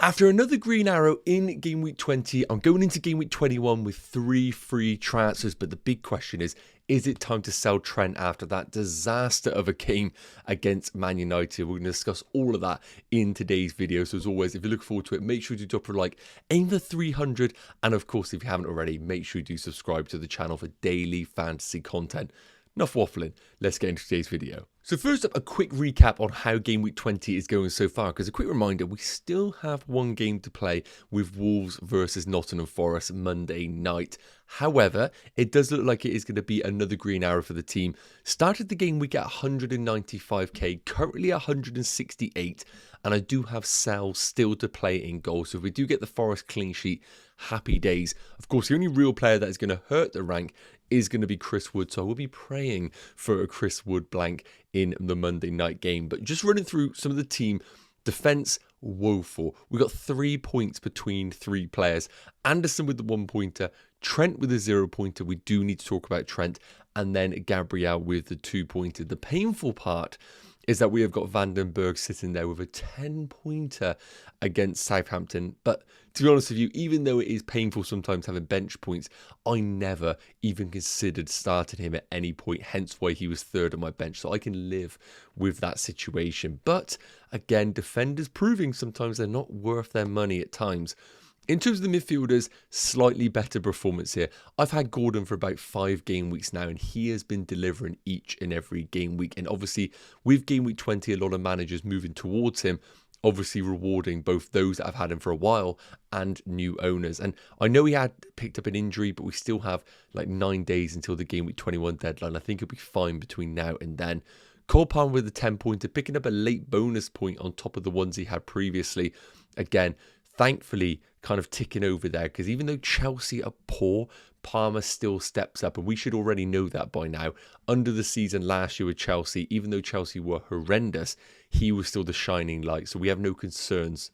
After another green arrow in game week 20, I'm going into game week 21 with 3 free transfers. But the big question is it time to sell Trent after that disaster of a game against Man United? We're going to discuss all of that in today's video. So as always, if you look forward to it, make sure to drop a like, aim for 300. And of course, if you haven't already, make sure you do subscribe to the channel for daily fantasy content. Enough waffling, let's get into today's video. So first up, a quick recap on how game week 20 is going so far, because a quick reminder, we still have one game to play with Wolves versus Nottingham Forest Monday night. However, it does look like it is going to be another green arrow for the team. Started the game week at 195k, currently 168, and I do have Sal still to play in goal. So if we do get the Forest clean sheet, happy days. Of course, the only real player that is going to hurt the rank is going to be Chris Wood, so I will be praying for a Chris Wood blank in the Monday night game. But just running through some of the team, defence, woeful. We got 3 points between 3 players. Anderson with the 1-pointer, Trent with a 0-pointer. We do need to talk about Trent. And then Gabriel with the 2-pointer. The painful part is that we have got Vandenberg sitting there with a 10-pointer against Southampton. But to be honest with you, even though it is painful sometimes having bench points, I never even considered starting him at any point, hence why he was third on my bench. So I can live with that situation. But again, defenders proving sometimes they're not worth their money at times. In terms of the midfielders, slightly better performance here. I've had Gordon for about 5 game weeks now, and he has been delivering each and every game week. And obviously, with game week 20, a lot of managers moving towards him, obviously rewarding both those that have had him for a while and new owners. And I know he had picked up an injury, but we still have like 9 days until the game week 21 deadline. I think it'll be fine between now and then. Cole Palmer with a 10-pointer, picking up a late bonus point on top of the ones he had previously. Again, thankfully, kind of ticking over there, because even though Chelsea are poor, Palmer still steps up, and we should already know that by now. Under the season last year with Chelsea, even though Chelsea were horrendous, he was still the shining light, so we have no concerns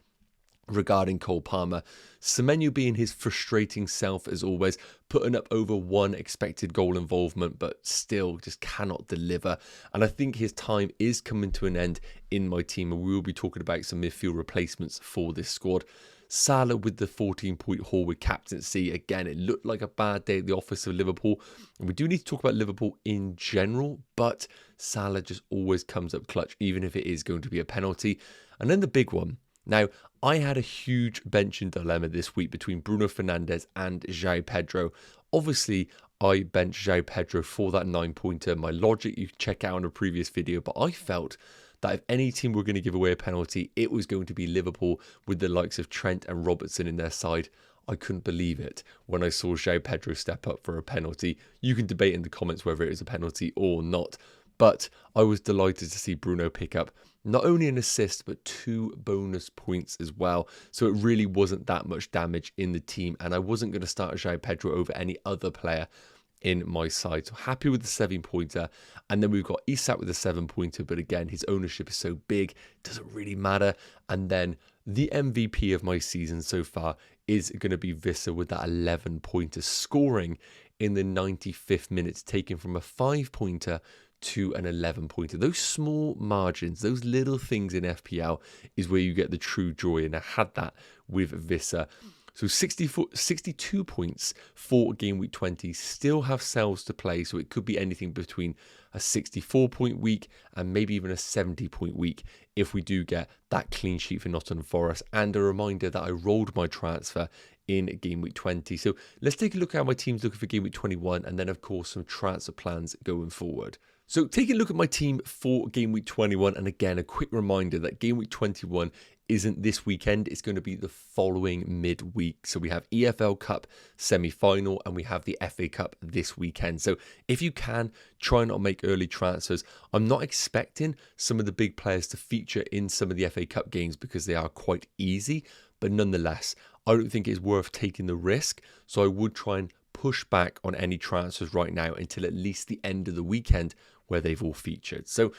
regarding Cole Palmer. Semenyo being his frustrating self as always, putting up over 1 expected goal involvement, but still just cannot deliver. And I think his time is coming to an end in my team, and we will be talking about some midfield replacements for this squad. Salah with the 14-point haul with captaincy. Again, it looked like a bad day at the office of Liverpool. And we do need to talk about Liverpool in general, but Salah just always comes up clutch, even if it is going to be a penalty. And then the big one. Now, I had a huge benching dilemma this week between Bruno Fernandes and João Pedro. Obviously, I benched João Pedro for that 9-pointer. My logic, you can check out on a previous video, but I felt that if any team were going to give away a penalty, it was going to be Liverpool with the likes of Trent and Robertson in their side. I couldn't believe it when I saw João Pedro step up for a penalty. You can debate in the comments whether it is a penalty or not. But I was delighted to see Bruno pick up not only an assist, but 2 bonus points as well. So it really wasn't that much damage in the team. And I wasn't going to start João Pedro over any other player in my side. So happy with the 7-pointer. And then we've got Isak with a 7-pointer. But again, his ownership is so big, it doesn't really matter. And then the MVP of my season so far is going to be Visser with that 11-pointer, scoring in the 95th minute, taken from a 5-pointer to an 11-pointer. Those small margins, those little things in FPL is where you get the true joy. And I had that with Visser. So 62 points for game week 20, still have cells to play. So it could be anything between a 64-point week and maybe even a 70-point week if we do get that clean sheet for Nottingham Forest. And a reminder that I rolled my transfer in game week 20. So let's take a look at how my team's looking for game week 21, and then of course some transfer plans going forward. So taking a look at my team for game week 21, and again a quick reminder that game week 21 isn't this weekend, it's going to be the following midweek. So we have EFL Cup semi-final and we have the FA Cup this weekend. So if you can, try not to make early transfers. I'm not expecting some of the big players to feature in some of the FA Cup games because they are quite easy, but nonetheless, I don't think it's worth taking the risk. So I would try and push back on any transfers right now until at least the end of the weekend where they've all featured. So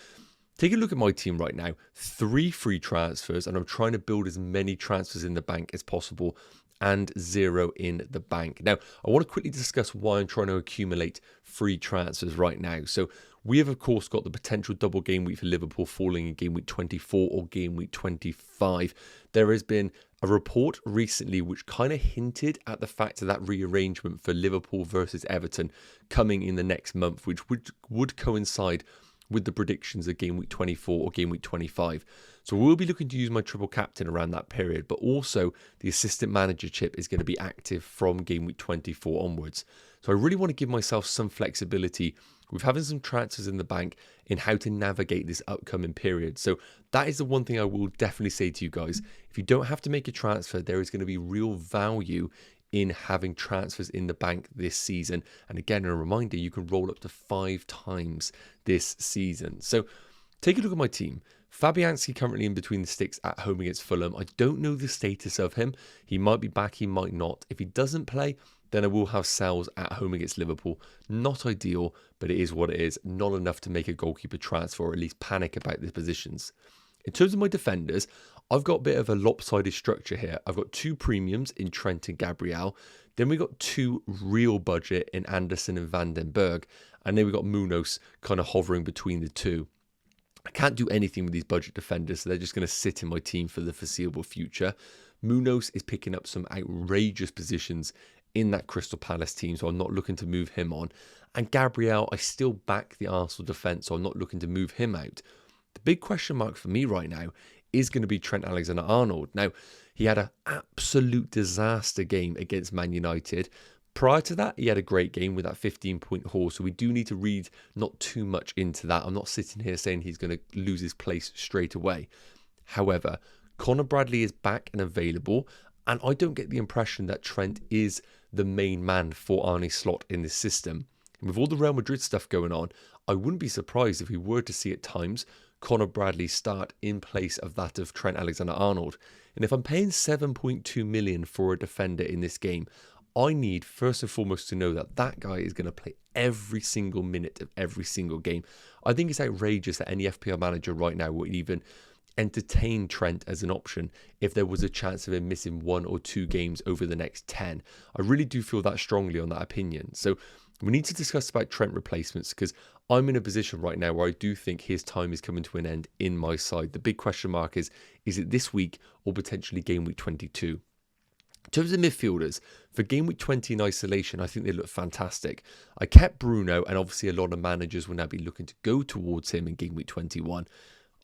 take a look at my team right now. 3 free transfers, and I'm trying to build as many transfers in the bank as possible and 0 in the bank. Now, I want to quickly discuss why I'm trying to accumulate free transfers right now. So we have, of course, got the potential double game week for Liverpool falling in game week 24 or game week 25. There has been a report recently which kind of hinted at the fact of that rearrangement for Liverpool versus Everton coming in the next month, which would coincide with the predictions of game week 24 or game week 25. So we'll be looking to use my triple captain around that period, but also the assistant manager chip is going to be active from game week 24 onwards. So I really want to give myself some flexibility with having some transfers in the bank in how to navigate this upcoming period. So that is the one thing I will definitely say to you guys. If you don't have to make a transfer, there is going to be real value in having transfers in the bank this season. And again, a reminder, you can roll up to 5 times this season. So take a look at my team. Fabianski currently in between the sticks at home against Fulham. I don't know the status of him. He might be back, he might not. If he doesn't play, then I will have Sells at home against Liverpool. Not ideal, but it is what it is. Not enough to make a goalkeeper transfer or at least panic about the positions. In terms of my defenders, I've got a bit of a lopsided structure here. I've got 2 premiums in Trent and Gabriel. Then we got 2 real budget in Anderson and Van den Berg. And then we got Munoz kind of hovering between the two. I can't do anything with these budget defenders, so they're just going to sit in my team for the foreseeable future. Munoz is picking up some outrageous positions in that Crystal Palace team, so I'm not looking to move him on. And Gabriel, I still back the Arsenal defence, so I'm not looking to move him out. The big question mark for me right now is going to be Trent Alexander-Arnold. Now, he had an absolute disaster game against Man United. Prior to that, he had a great game with that 15-point haul, so we do need to read not too much into that. I'm not sitting here saying he's going to lose his place straight away. However, Connor Bradley is back and available, and I don't get the impression that Trent is the main man for Arne Slot in this system. And with all the Real Madrid stuff going on, I wouldn't be surprised if we were to see at times Connor Bradley start in place of that of Trent Alexander-Arnold. And if I'm paying 7.2 million for a defender in this game, I need first and foremost to know that that guy is going to play every single minute of every single game. I think it's outrageous that any FPL manager right now would even entertain Trent as an option if there was a chance of him missing 1 or 2 games over the next 10. I really do feel that strongly on that opinion. So we need to discuss about Trent replacements, because I'm in a position right now where I do think his time is coming to an end in my side. The big question mark is it this week or potentially game week 22? In terms of midfielders, for game week 20 in isolation, I think they look fantastic. I kept Bruno, and obviously a lot of managers will now be looking to go towards him in game week 21.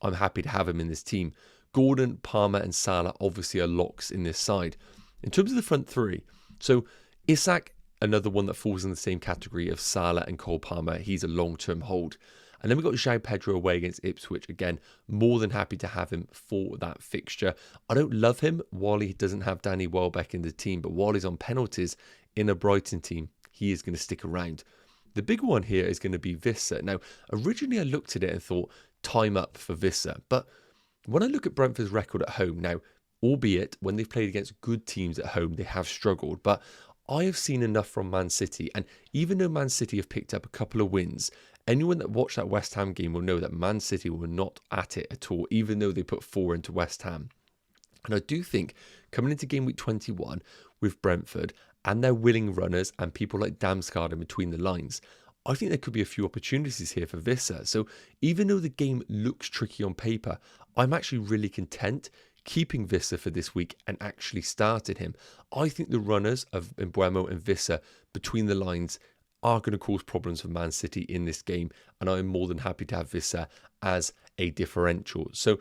I'm happy to have him in this team. Gordon, Palmer and Salah obviously are locks in this side. In terms of the front 3, so Isak, another one that falls in the same category of Salah and Cole Palmer. He's a long-term hold. And then we've got João Pedro away against Ipswich. Again, more than happy to have him for that fixture. I don't love him while he doesn't have Danny Welbeck in the team, but while he's on penalties in a Brighton team, he is going to stick around. The big one here is going to be Visser. Now, originally I looked at it and thought, time up for Visser. But when I look at Brentford's record at home, now, albeit when they've played against good teams at home, they have struggled. But I have seen enough from Man City, and even though Man City have picked up a couple of wins, anyone that watched that West Ham game will know that Man City were not at it at all, even though they put 4 into West Ham. And I do think coming into game week 21 with Brentford and their willing runners and people like Damsgaard in between the lines, I think there could be a few opportunities here for Visser. So even though the game looks tricky on paper, I'm actually really content keeping Visser for this week and actually started him. I think the runners of Mbeumo and Visser between the lines are going to cause problems for Man City in this game, and I'm more than happy to have Visser as a differential. So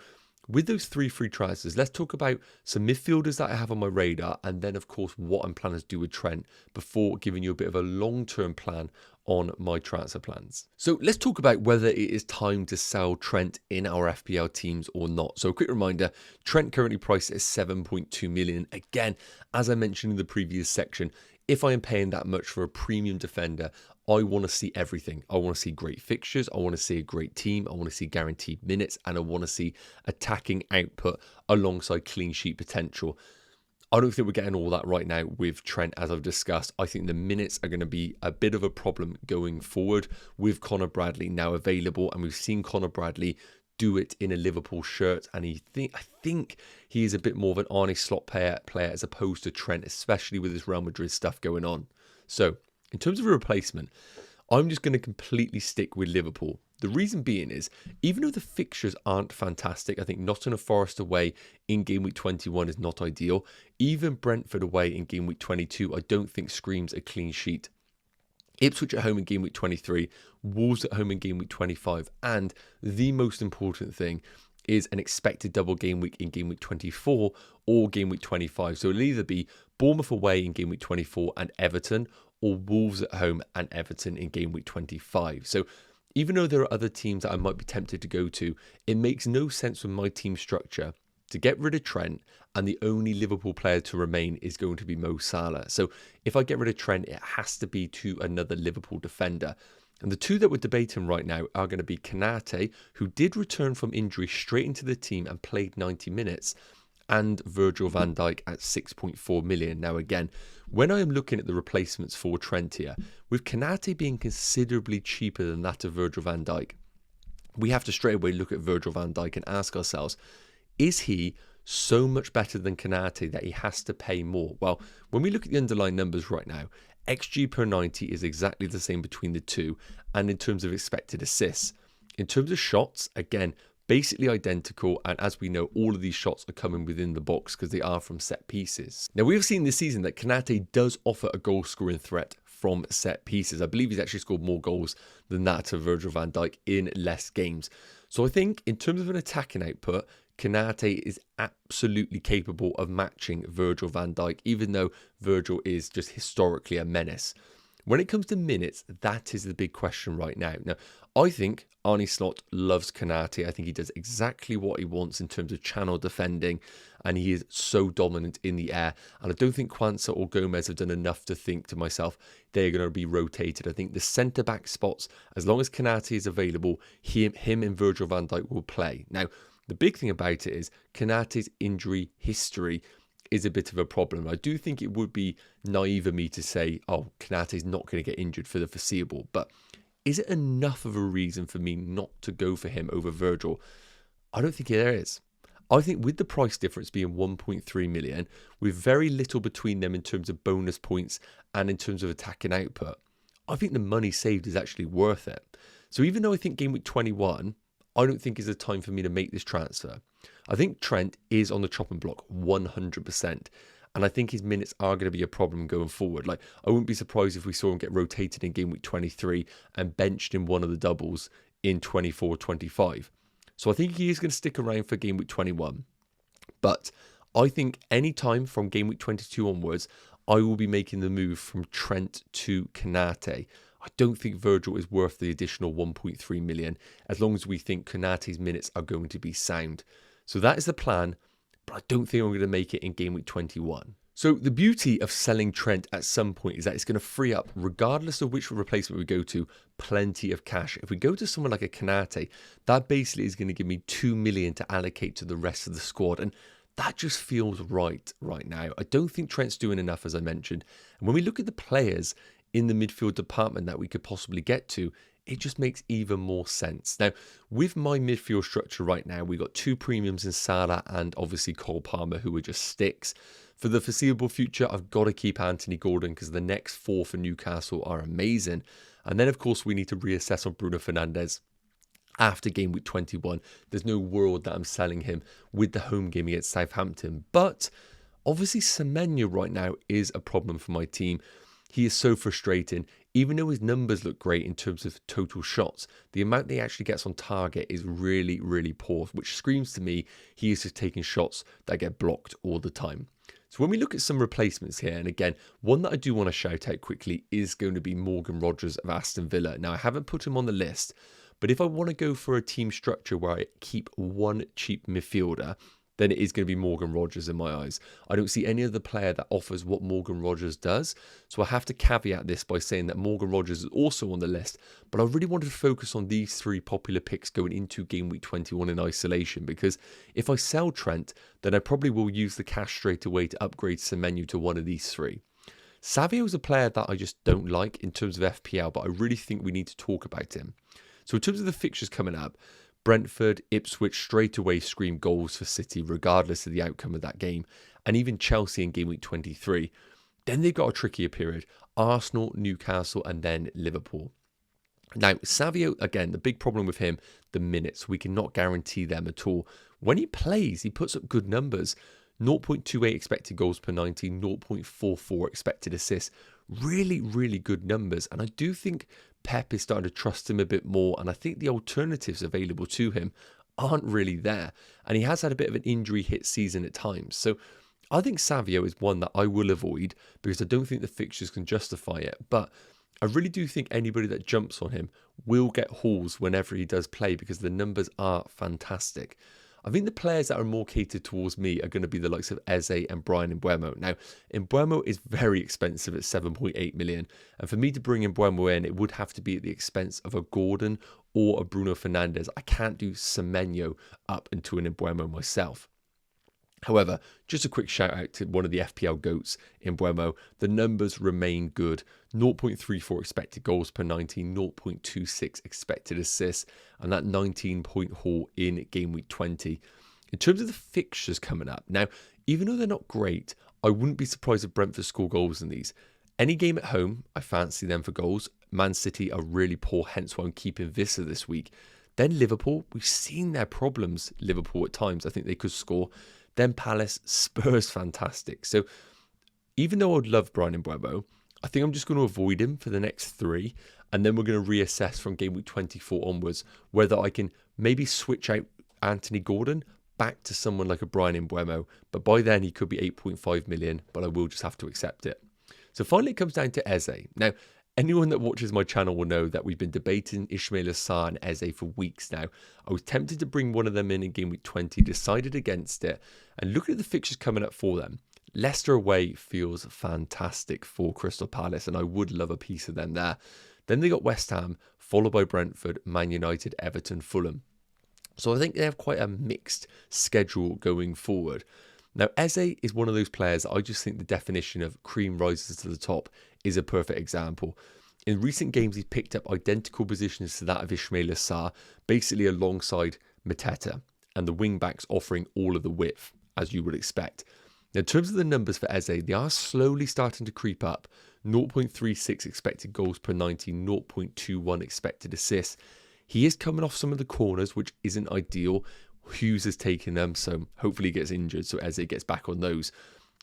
with those 3 free transfers, let's talk about some midfielders that I have on my radar, and then of course what I'm planning to do with Trent before giving you a bit of a long-term plan on my transfer plans. So let's talk about whether it is time to sell Trent in our FPL teams or not. So a quick reminder, Trent currently priced at 7.2 million. Again, as I mentioned in the previous section, if I am paying that much for a premium defender, I want to see everything. I want to see great fixtures. I want to see a great team. I want to see guaranteed minutes, and I want to see attacking output alongside clean sheet potential. I don't think we're getting all that right now with Trent, as I've discussed. I think the minutes are going to be a bit of a problem going forward with Connor Bradley now available, and we've seen Connor Bradley do it in a Liverpool shirt, and I think he is a bit more of an Arne Slot player as opposed to Trent, especially with this Real Madrid stuff going on. So in terms of a replacement, I'm just going to completely stick with Liverpool. The reason being is, even though the fixtures aren't fantastic, I think Nottingham Forest away in game week 21 is not ideal. Even Brentford away in game week 22, I don't think screams a clean sheet. Ipswich at home in game week 23, Wolves at home in game week 25, and the most important thing is an expected double game week in game week 24 or game week 25. So it'll either be Bournemouth away in game week 24 and Everton, or Wolves at home and Everton in game week 25. So even though there are other teams that I might be tempted to go to, it makes no sense with my team structure to get rid of Trent, and the only Liverpool player to remain is going to be Mo Salah. So if I get rid of Trent, it has to be to another Liverpool defender. And the two that we're debating right now are going to be Konate, who did return from injury straight into the team and played 90 minutes, and Virgil van Dijk at 6.4 million. Now again, when I am looking at the replacements for Trent here, with Konate being considerably cheaper than that of Virgil van Dijk, we have to straight away look at Virgil van Dijk and ask ourselves, is he so much better than Konate that he has to pay more? Well, when we look at the underlying numbers right now, XG per 90 is exactly the same between the two, and in terms of expected assists. In terms of shots, again, basically identical, and as we know, all of these shots are coming within the box because they are from set pieces. Now, we've seen this season that Konate does offer a goal-scoring threat from set pieces. I believe he's actually scored more goals than that of Virgil van Dijk in less games. So I think in terms of an attacking output, Konate is absolutely capable of matching Virgil van Dijk, even though Virgil is just historically a menace. When it comes to minutes, that is the big question right now. Now, I think Arne Slot loves Konate. I think he does exactly what he wants in terms of channel defending, and he is so dominant in the air. And I don't think Quansah or Gomez have done enough to think to myself, they're going to be rotated. I think the centre-back spots, as long as Konate is available, him and Virgil van Dijk will play. Now, the big thing about it is Konate's injury history is a bit of a problem. I do think it would be naive of me to say, oh, Konate's not going to get injured for the foreseeable. But is it enough of a reason for me not to go for him over Virgil? I don't think there is. I think with the price difference being 1.3 million, with very little between them in terms of bonus points and in terms of attacking output, I think the money saved is actually worth it. So even though I think game week 21, I don't think is a time for me to make this transfer. I think Trent is on the chopping block 100%. And I think his minutes are going to be a problem going forward. Like, I wouldn't be surprised if we saw him get rotated in game week 23 and benched in one of the doubles in 24-25. So I think he is going to stick around for game week 21. But I think any time from game week 22 onwards, I will be making the move from Trent to Konate. I don't think Virgil is worth the additional 1.3 million as long as we think Konate's minutes are going to be sound. So that is the plan, but I don't think I'm going to make it in game week 21. So the beauty of selling Trent at some point is that it's going to free up, regardless of which replacement we go to, plenty of cash. If we go to someone like a Konate, that basically is going to give me 2 million to allocate to the rest of the squad. And that just feels right now. I don't think Trent's doing enough, as I mentioned. And when we look at the players in the midfield department that we could possibly get to, it just makes even more sense. Now, with my midfield structure right now, we got two premiums in Salah and obviously Cole Palmer, who are just sticks. For the foreseeable future, I've got to keep Anthony Gordon because the next four for Newcastle are amazing. And then, of course, we need to reassess on Bruno Fernandes after game week 21. There's no world that I'm selling him with the home game against Southampton. But obviously, Semenyo right now is a problem for my team. He is so frustrating. Even though his numbers look great in terms of total shots, the amount that he actually gets on target is really, really poor, which screams to me he is just taking shots that get blocked all the time. So when we look at some replacements here, and again, one that I do want to shout out quickly is going to be Morgan Rogers of Aston Villa. Now, I haven't put him on the list, but if I want to go for a team structure where I keep one cheap midfielder, then it is going to be Morgan Rogers in my eyes. I don't see any other player that offers what Morgan Rogers does. So I have to caveat this by saying that Morgan Rogers is also on the list. But I really wanted to focus on these three popular picks going into game week 21 in isolation. Because if I sell Trent, then I probably will use the cash straight away to upgrade Semenyo to one of these three. Savio is a player that I just don't like in terms of FPL, but I really think we need to talk about him. So in terms of the fixtures coming up, Brentford, Ipswich straight away scream goals for City regardless of the outcome of that game, and even Chelsea in game week 23. Then they've got a trickier period, Arsenal, Newcastle and then Liverpool. Now, Savio, again, the big problem with him, the minutes. We cannot guarantee them at all. When he plays, he puts up good numbers. 0.28 expected goals per 90, 0.44 expected assists. Really, really good numbers. And I do think Pep is starting to trust him a bit more. And I think the alternatives available to him aren't really there. And he has had a bit of an injury hit season at times. So I think Savio is one that I will avoid because I don't think the fixtures can justify it. But I really do think anybody that jumps on him will get hauls whenever he does play because the numbers are fantastic. I think the players that are more catered towards me are going to be the likes of Eze and Brian Mbeumo. Now, Mbeumo is very expensive at 7.8 million. And for me to bring Mbeumo in, it would have to be at the expense of a Gordon or a Bruno Fernandes. I can't do Semenyo up into an Mbeumo myself. However, just a quick shout out to one of the FPL GOATs in Mbeumo. The numbers remain good. 0.34 expected goals per 90, 0.26 expected assists, and that 19-point haul in game week 20. In terms of the fixtures coming up, now, even though they're not great, I wouldn't be surprised if Brentford score goals in these. Any game at home, I fancy them for goals. Man City are really poor, hence why I'm keeping Vissa this week. Then Liverpool, we've seen their problems, Liverpool at times. I think they could score. Then Palace, Spurs, fantastic. So even though I'd love Brian Mbeumo, I think I'm just going to avoid him for the next 3. And then we're going to reassess from game week 24 onwards whether I can maybe switch out Anthony Gordon back to someone like a Brian Mbeumo. But by then he could be 8.5 million, but I will just have to accept it. So finally it comes down to Eze. Now, anyone that watches my channel will know that we've been debating Ismaila Sarr and Eze for weeks now. I was tempted to bring one of them in game week 20, decided against it. And looking at the fixtures coming up for them, Leicester away feels fantastic for Crystal Palace, and I would love a piece of them there. Then they got West Ham, followed by Brentford, Man United, Everton, Fulham. So I think they have quite a mixed schedule going forward. Now, Eze is one of those players that I just think the definition of cream rises to the top is a perfect example. In recent games, he's picked up identical positions to that of Ismaila Sarr, basically alongside Mateta, and the wing-backs offering all of the width, as you would expect. Now, in terms of the numbers for Eze, they are slowly starting to creep up. 0.36 expected goals per 90, 0.21 expected assists. He is coming off some of the corners, which isn't ideal. Hughes has taken them, so hopefully he gets injured, so Eze gets back on those.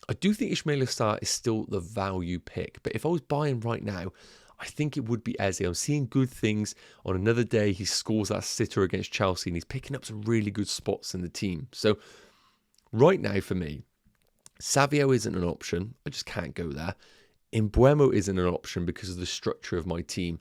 I do think Ismaila Sarr is still the value pick, but if I was buying right now, I think it would be Eze. I'm seeing good things. On another day, he scores that sitter against Chelsea, and he's picking up some really good spots in the team. So right now for me, Savio isn't an option. I just can't go there. Mbeumo isn't an option because of the structure of my team.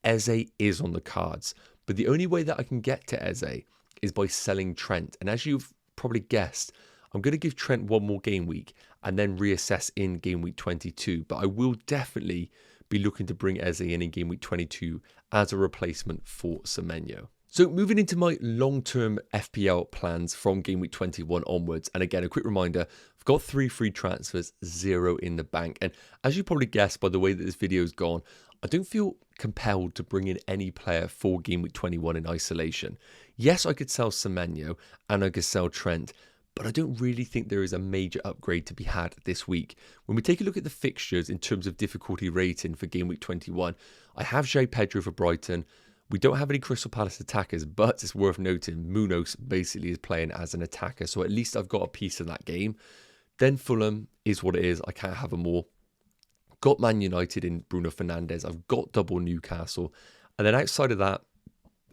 Eze is on the cards, but the only way that I can get to Eze is by selling Trent. And as you've probably guessed, I'm going to give Trent one more game week and then reassess in game week 22. But I will definitely be looking to bring Eze in game week 22 as a replacement for Semenyo. So moving into my long-term FPL plans from game week 21 onwards. And again, a quick reminder, I've got 3 free transfers, 0 in the bank. And as you probably guessed by the way that this video's gone, I don't feel compelled to bring in any player for game week 21 in isolation. Yes, I could sell Semenyo and I could sell Trent, but I don't really think there is a major upgrade to be had this week. When we take a look at the fixtures in terms of difficulty rating for game week 21, I have João Pedro for Brighton. We don't have any Crystal Palace attackers, but it's worth noting Munoz basically is playing as an attacker, so at least I've got a piece of that game. Then Fulham is what it is. I can't have them all. Got Man United in Bruno Fernandes. I've got double Newcastle. And then outside of that,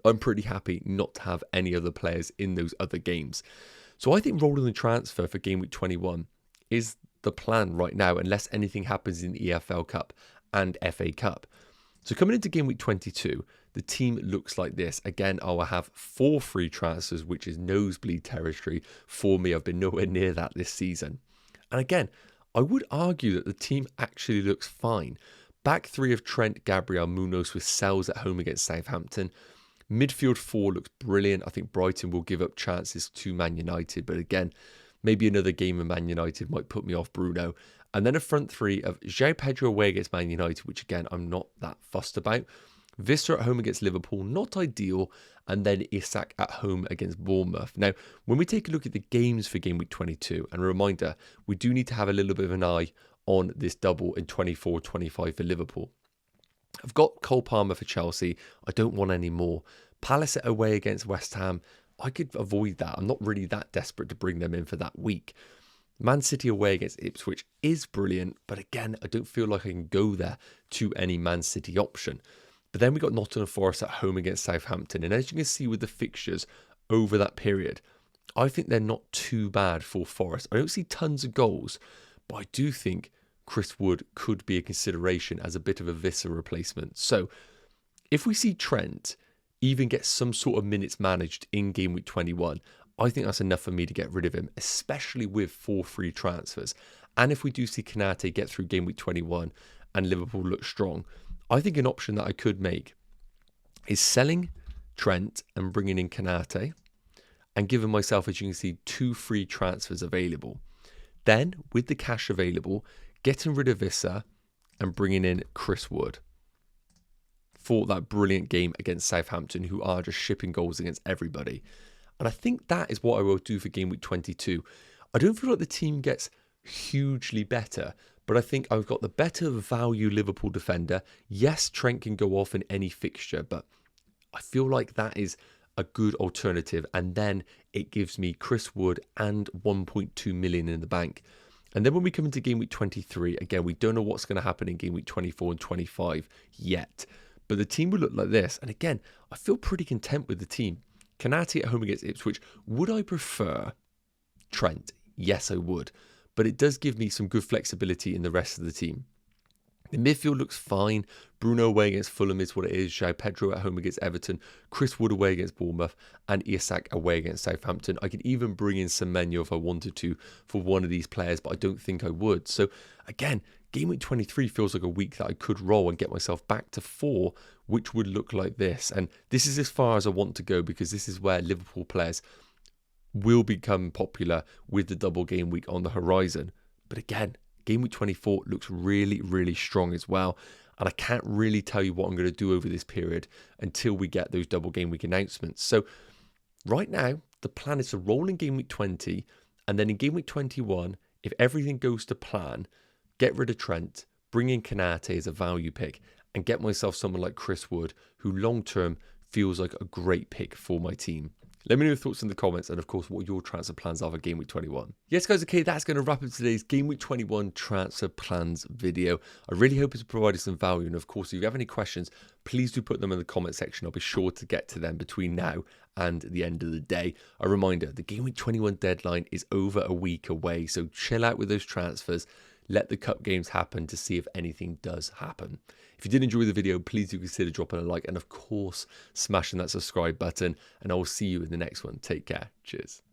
I'm pretty happy not to have any other players in those other games. So I think rolling the transfer for game week 21 is the plan right now, unless anything happens in the EFL Cup and FA Cup. So coming into game week 22, the team looks like this. Again, I will have 4 free transfers, which is nosebleed territory for me. I've been nowhere near that this season. And again, I would argue that the team actually looks fine. Back 3 of Trent, Gabriel, Munoz with Sells at home against Southampton. Midfield 4 looks brilliant. I think Brighton will give up chances to Man United. But again, maybe another game of Man United might put me off Bruno. And then a front 3 of João Pedro away against Man United, which again, I'm not that fussed about. Vista at home against Liverpool, not ideal. And then Isak at home against Bournemouth. Now, when we take a look at the games for game week 22, and a reminder, we do need to have a little bit of an eye on this double in 24-25 for Liverpool. I've got Cole Palmer for Chelsea. I don't want any more. Palace away against West Ham. I could avoid that. I'm not really that desperate to bring them in for that week. Man City away against Ipswich is brilliant, but again, I don't feel like I can go there to any Man City option. But then we got Nottingham Forest at home against Southampton. And as you can see with the fixtures over that period, I think they're not too bad for Forest. I don't see tons of goals, but I do think Chris Wood could be a consideration as a bit of a Vissa replacement. So if we see Trent even get some sort of minutes managed in game week 21, I think that's enough for me to get rid of him, especially with 4 free transfers. And if we do see Konate get through game week 21 and Liverpool look strong, I think an option that I could make is selling Trent and bringing in Konate and giving myself, as you can see, 2 free transfers available. Then, with the cash available, getting rid of Vissa and bringing in Chris Wood for that brilliant game against Southampton, who are just shipping goals against everybody. And I think that is what I will do for game week 22. I don't feel like the team gets hugely better, but I think I've got the better value Liverpool defender. Yes, Trent can go off in any fixture, but I feel like that is a good alternative. And then it gives me Chris Wood and 1.2 million in the bank. And then when we come into game week 23, again, we don't know what's going to happen in game week 24 and 25 yet. But the team would look like this. And again, I feel pretty content with the team. Konate at home against Ipswich. Would I prefer Trent? Yes, I would. But it does give me some good flexibility in the rest of the team. The midfield looks fine. Bruno away against Fulham is what it is. João Pedro at home against Everton. Chris Wood away against Bournemouth. And Isak away against Southampton. I could even bring in Semenyo if I wanted to for one of these players, but I don't think I would. So again, game week 23 feels like a week that I could roll and get myself back to 4, which would look like this. And this is as far as I want to go because this is where Liverpool players will become popular with the double game week on the horizon. But again, game week 24 looks really, really strong as well. And I can't really tell you what I'm going to do over this period until we get those double game week announcements. So right now, the plan is to roll in game week 20. And then in game week 21, if everything goes to plan, get rid of Trent, bring in Konate as a value pick, and get myself someone like Chris Wood, who long-term feels like a great pick for my team. Let me know your thoughts in the comments and, of course, what your transfer plans are for Game Week 21. Yes, guys, okay, that's going to wrap up today's Game Week 21 transfer plans video. I really hope it's provided some value. And, of course, if you have any questions, please do put them in the comment section. I'll be sure to get to them between now and the end of the day. A reminder, the Game Week 21 deadline is over a week away, so chill out with those transfers. Let the cup games happen to see if anything does happen. If you did enjoy the video, please do consider dropping a like and, of course, smashing that subscribe button. And I will see you in the next one. Take care. Cheers.